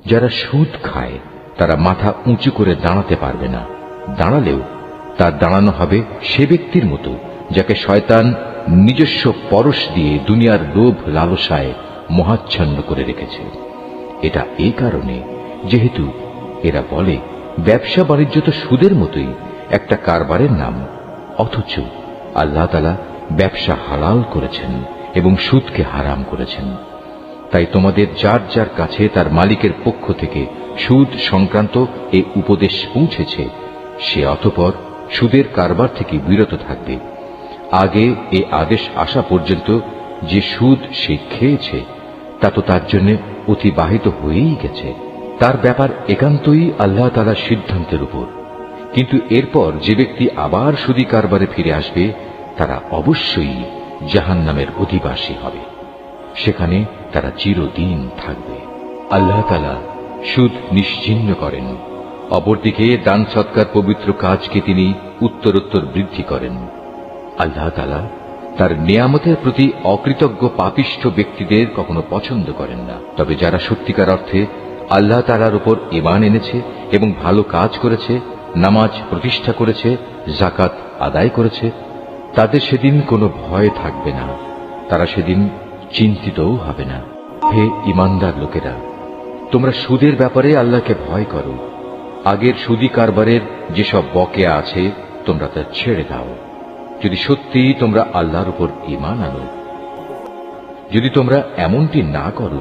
যারা সুদ খায় তারা মাথা উঁচু করে দাঁড়াতে পারবে না, দাঁড়ালেও তার দাঁড়ানো হবে সে ব্যক্তির মতো যাকে শয়তান নিজস্ব পরশ দিয়ে দুনিয়ার লোভ লালসায় মোহাচ্ছন্ন করে রেখেছে। এটা এই কারণে যেহেতু এরা বলে ব্যবসা বাণিজ্য তো সুদের মতোই একটা কারবারের নাম, অথচ আল্লাহ তাআলা ব্যবসা হালাল করেছেন এবং সুদকে হারাম করেছেন। তাই তোমাদের যার যার কাছে তার মালিকের পক্ষ থেকে সুদ সংক্রান্ত এই উপদেশ পৌঁছেছে সে অতঃপর সুদের কারবার থেকে বিরত থাকবে। আগে এ আদেশ আসা পর্যন্ত যে সুদ সে খেয়েছে তা তো তার জন্য অতিবাহিত হয়েই গেছে, তার ব্যাপার একান্তই আল্লাহ তাআলার সিদ্ধান্তের উপর। কিন্তু এরপর যে ব্যক্তি আবার সুদী কারবারে ফিরে আসবে তারা অবশ্যই জাহান্নামের অধিবাসী হবে, সেখানে তারা চিরদিন থাকবে। আল্লাহ তাআলা সুদ নিশ্চিহ্ন করেন, অপরদিকে দান সৎকার পবিত্র কাজকে তিনি উত্তরোত্তর বৃদ্ধি করেন। আল্লাহ তাআলা তার নিয়ামতের প্রতি অকৃতজ্ঞ পাপিষ্ঠ ব্যক্তিদের কখনো পছন্দ করেন না। তবে যারা সত্যিকার অর্থে আল্লাহ তাআলার উপর ঈমান এনেছে এবং ভালো কাজ করেছে, নামাজ প্রতিষ্ঠা করেছে, যাকাত আদায় করেছে, তাদের সেদিন কোনো ভয় থাকবে না, তারা সেদিন চিন্তিতও হবে না। হে ঈমানদার লোকেরা, তোমরা সুদের ব্যাপারে আল্লাহকে ভয় করো। আগের সুদী কারবারের যেসব বকেয়া আছে তোমরা তা ছেড়ে দাও, যদি সত্যি তোমরা আল্লাহর উপর ঈমান আনো। যদি তোমরা এমনটি না করো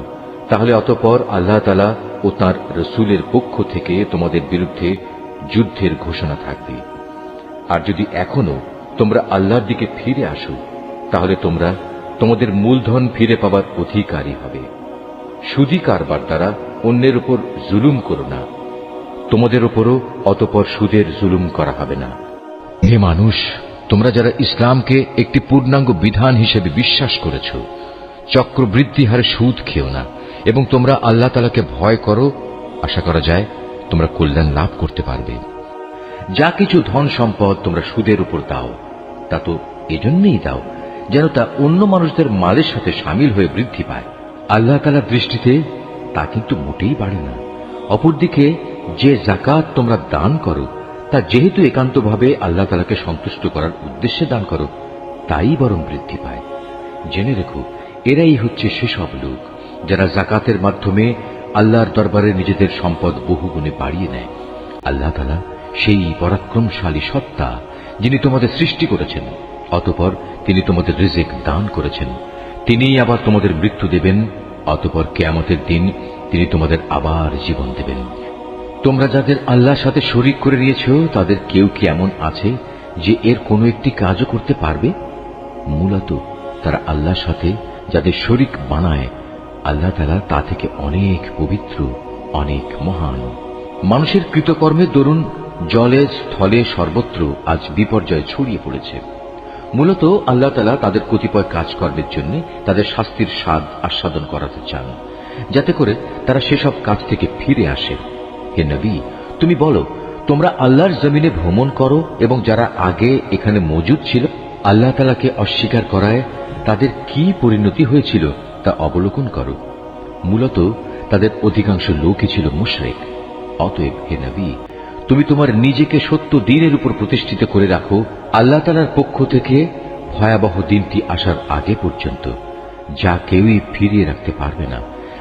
তাহলে অতঃপর আল্লাহ তাআলা ও তাঁর রাসূলের পক্ষ থেকে তোমাদের বিরুদ্ধে যুদ্ধের ঘোষণা থাকবে। আর যদি এখনো তোমরা আল্লাহর দিকে ফিরে আসো তাহলে তোমরা তোমাদের মূলধন ফিরে পাবার অধিকারী হবে। সুদী কারবার দ্বারা অন্যের উপর জুলুম করো না, তোমাদের উপরও অতঃপর সুদের জুলুম করা হবে না। হে মানুষ, তোমরা যারা ইসলামকে একটি পূর্ণাঙ্গ বিধান হিসেবে বিশ্বাস করেছ, চক্রবৃদ্ধি হারে সুদ খেও না এবং তোমরা আল্লাহ তাআলাকে ভয় করো। আশা করা যায় তোমরা কল্যাণ লাভ করতে পারবে। যা কিছু ধন সম্পদ তোমরা সুদের উপর দাও তা তো এজন্যই দাও যেন তা অন্য মানুষদের মালের সাথে সামিল হয়ে বৃদ্ধি পায়। আল্লাহ তাআলার দৃষ্টিতে তা কিন্তু মোটেই বাড়ে না। অপরদিকে যে যাকাত তোমরা দান করো তা যেহেতু একান্তভাবে আল্লাহ তাআলাকে সন্তুষ্ট করার উদ্দেশ্যে দান করো, তাই বরং বৃদ্ধি পায়। জেনে রেখো, এরাই হচ্ছে সেসব লোক যারা যাকাতের মাধ্যমে আল্লাহর দরবারে নিজেদের সম্পদ বহুগুণে বাড়িয়ে নেয়। আল্লাহ তাআলা সেই পরাক্রমশালী সত্তা যিনি তোমাদের সৃষ্টি করেছেন, অতঃপর তিনি তোমাদের রিজিক দান করেছেন। তিনিই আবার তোমাদের মৃত্যু দেবেন, অতঃপর কিয়ামতের দিন তিনি তোমাদের আবার জীবন দেবেন। তোমরা যাদের আল্লাহর সাথে শরীক করে নিয়েছ তাদের কেউ কি এমন আছে যে এর কোনো একটি কাজও করতে পারবে? মূলত তারা আল্লাহর সাথে যাদের শরীক বানায় আল্লাহ তাআলা তা থেকে অনেক পবিত্র, অনেক মহান। মানুষের কৃতকর্মের দরুন জলে স্থলে সর্বত্র আজ বিপর্যয় ছড়িয়ে পড়েছে। মূলত আল্লাহ তাআলা তাদের কতিপয় কাজকর্মের জন্য তাদের শাস্তির স্বাদ আস্বাদন করাতে চান, যাতে করে তারা সেসব কাজ থেকে ফিরে আসে। হে নবী, তুমি বলো, তোমরা আল্লাহর জমিনে ভ্রমণ করো এবং যারা আগে এখানে মজুদ ছিল আল্লাহ তাআলাকে অস্বীকার করায় তাদের কি পরিণতি হয়েছিল তা অবলোকন করো। মূলত তাদের অধিকাংশ লোকই ছিল মুশরিক। অতএব হে নবী, তুমি তোমার নিজেকে সত্য দ্বীনের উপর প্রতিষ্ঠিত করে রাখো আল্লাহ তাআলার পক্ষ থেকে ভয়াবহ দিনটি আসার আগে পর্যন্ত, যা কেউই ফিরিয়ে রাখতে পারবে না।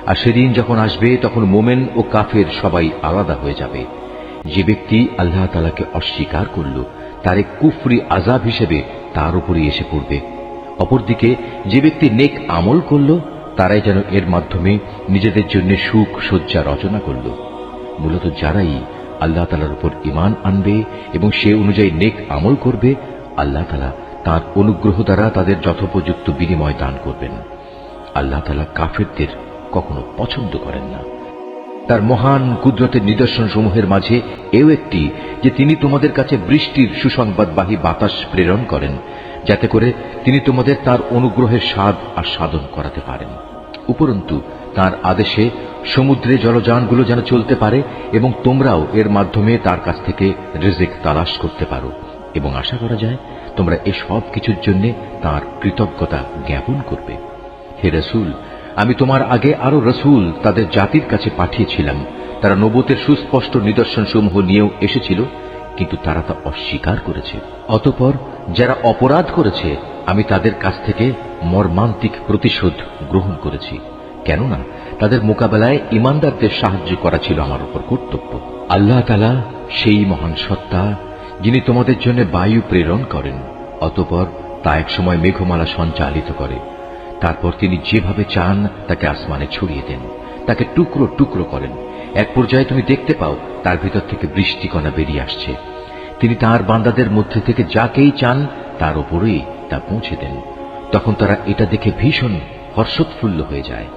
আর সেদিন যখন আসবে তখন মোমেন ও কাফের সবাই আলাদা হয়ে যাবে। যে ব্যক্তি আল্লাহ তাআলাকে অস্বীকার করল তার এক কুফরি আযাব হিসেবে তার উপরই এসে পড়বে। অপরদিকে যে ব্যক্তি নেক আমল করল তারাই যেন এর মাধ্যমে নিজেদের জন্য সুখ সজ্জা রচনা করল। মূলত যারাই আল্লাহ তাআলার উপর ঈমান আনবে এবং সে অনুযায়ী নেক আমল করবে, আল্লাহ তাআলা তাঁর অনুগ্রহ দ্বারা তাদের যথোপযুক্ত বিনিময় দান করবেন। আল্লাহ তাআলা কাফেরদের কখনো পছন্দ করেন না। তার মহান কুদরতের নিদর্শন সমূহের মাঝে এও একটি যে তিনি তোমাদের কাছে বৃষ্টির সুসংবাদবাহী বাতাস প্রেরণ করেন, যাতে করে তিনি তোমাদের তার অনুগ্রহের স্বাদ আস্বাদন করাতে পারেন। উপরন্তু তার আদেশে সমুদ্রে জলযানগুলো যেন চলতে পারে এবং তোমরাও এর মাধ্যমে তার কাছ থেকে রিজিক তালাশ করতে পারো, এবং আশা করা যায় তোমরা এ সব কিছুর জন্য তাঁর কৃতজ্ঞতা জ্ঞাপন করবে। হে রাসূল, আমি তোমার আগে আরো রসুল তাদের জাতির কাছে পাঠিয়েছিলাম, তারা নবুতের সুস্পষ্ট নিদর্শন সমূহ নিয়েও এসেছিল, কিন্তু তারা তা অস্বীকার করেছে। অতঃপর যারা অপরাধ করেছে আমি তাদের কাছ থেকে মর্মান্তিক প্রতিশোধ গ্রহণ করেছি, কেননা তাদের মোকাবেলায় ঈমানদারদের সাহায্য করা ছিল আমার উপর কর্তব্য। আল্লাহ তাআলা সেই মহান সত্তা যিনি তোমাদের জন্য বায়ু প্রেরণ করেন, অতঃপর তা এক সময় মেঘমালা সঞ্চালিত করে, তারপর তিনি যেভাবে চান তাকে আসমানে ছড়িয়ে দেন, তাকে টুকরো টুকরো করেন। এক পর্যায়ে তুমি দেখতে পাও তার ভিতর থেকে বৃষ্টিকণা বেরিয়ে আসছে। তিনি তার বান্দাদের মধ্যে থেকে যাকেই চান তার উপরেই তা পৌঁছে দেন। তখন তারা এটা দেখে ভীষণ হর্ষোৎফুল্ল হয়ে যায়,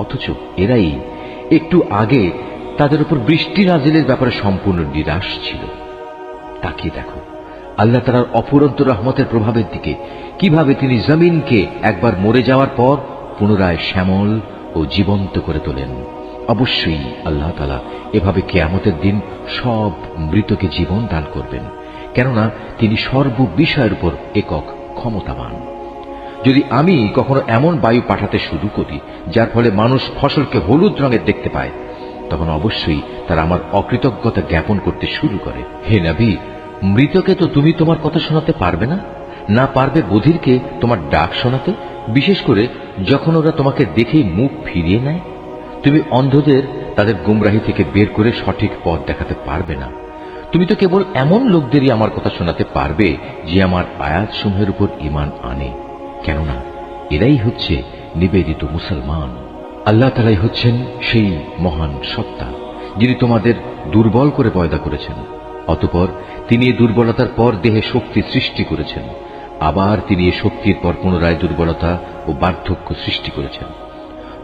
অথচ এরাই একটু আগে তাদের উপর বৃষ্টি নাজিলের ব্যাপারে সম্পূর্ণ নিরাশ ছিল। তাকিয়ে দেখো আল্লাহ তাআলার অফুরন্ত রহমতের প্রভাবের দিকে, কিভাবে তিনি জমিনকে একবার মরে যাওয়ার পর পুনরায় শ্যামল ও জীবন্ত করে তোলেন। অবশ্যই আল্লাহ তাআলা এভাবে কিয়ামতের দিন সব মৃতকে জীবন দান করবেন, কেননা তিনি সর্ববিষয়ের উপর একক ক্ষমতাবান। যদি আমি কখনো এমন বায়ু পাঠাতে শুরু করি যার ফলে মানুষ ফসলকে হলুদ রঙের দেখতে পায়, তখন অবশ্যই তারা আমার অকৃতজ্ঞতা জ্ঞাপন করতে শুরু করে। হে নবী, মৃতকে তো তুমি তোমার কথা শোনাতে পারবে না, না পারবে বধিরকে তোমার ডাক শোনাতে, বিশেষ করে যখন ওরা তোমাকে দেখেই মুখ ফিরিয়ে নেয়। তুমি অন্ধদের তাদের গুমরাহি থেকে বের করে সঠিক পথ দেখাতে পারবে না। তুমি তো কেবল এমন লোকদেরই আমার কথা শোনাতে পারবে যে আমার আয়াত সমূহের উপর ঈমান আনে, কেননা এরাই হচ্ছে নিবেদিত মুসলমান। আল্লাহ তাআলাই হচ্ছেন সেই মহান সত্তা যিনি তোমাদের দুর্বল করে পয়দা করেছেন, অতঃপর তিনি এই দুর্বলতার পর দেহে শক্তি সৃষ্টি করেছেন, আবার তিনি এই শক্তির পর পুনরায় দুর্বলতা ও বার্ধক্য সৃষ্টি করেছেন।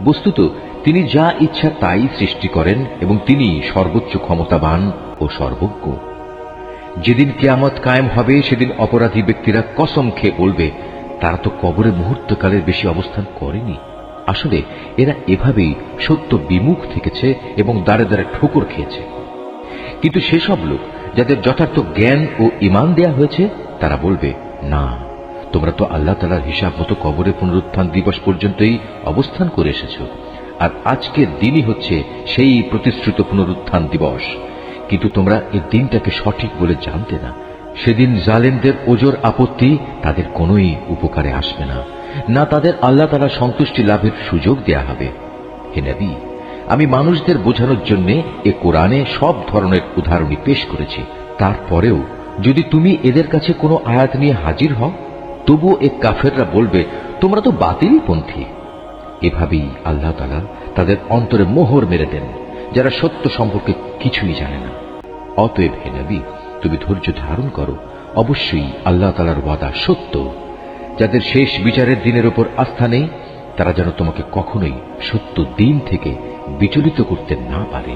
বস্তুত তিনি যা ইচ্ছা তাই সৃষ্টি করেন এবং তিনি সর্বোচ্চ ক্ষমতাবান ও সর্বজ্ঞ। যেদিন কিয়ামত কায়েম হবে সেদিন অপরাধী ব্যক্তিরা কসম খেয়ে বলবে তারা তো কবরে মুহূর্তকালের বেশি অবস্থান করেনি। আসলে এরা এভাবেই সত্য বিমুখ থেকেছে এবং দাঁড়ে দাঁড়ে ঠোকর খেয়েছে। কিন্তু সেসব লোক যাদের যথার্থ জ্ঞান ও ঈমান দেয়া হয়েছে তারা বলবে, না, তোমরা তো আল্লাহ তাআলার হিসাব মতো কবরে পুনরুত্থান দিবস পর্যন্তই অবস্থান করে এসেছ, আর আজকের দিনই হচ্ছে সেই প্রতিশ্রুত পুনরুত্থান দিবস, কিন্তু তোমরা এই দিনটাকে সঠিক বলে জানতে না। সেদিন জালেমদের ওজর আপত্তি তাদের কোনোই উপকারে আসবে না, না তাদের আল্লাহ তাআলার সন্তুষ্টি লাভের সুযোগ দেয়া হবে। হে নবী, আমি মানুষদের বোঝানোর জন্য এ কোরআনে সব ধরনের উদাহরণই পেশ করেছি। তারপরেও যদি তুমি এদের কাছে কোনো আয়াত নিয়ে হাজির হও, তবুও এ কাফেররা বলবে তোমরা তো বাতিল পন্থী। এভাবেই আল্লাহ তাআলা তাদের অন্তরে মোহর মেরে দেন, যারা সত্য সম্পর্কে কিছুই জানে না। অতএব হে নবী, তুমি ধৈর্য ধারণ করো, অবশ্যই আল্লাহ তাআলার ওয়াদা সত্য। যাদের শেষ বিচারের দিনের উপর আস্থা নেই তারা যেন তোমাকে কখনোই সত্য দিন থেকে বিচলিত করতে না পারে।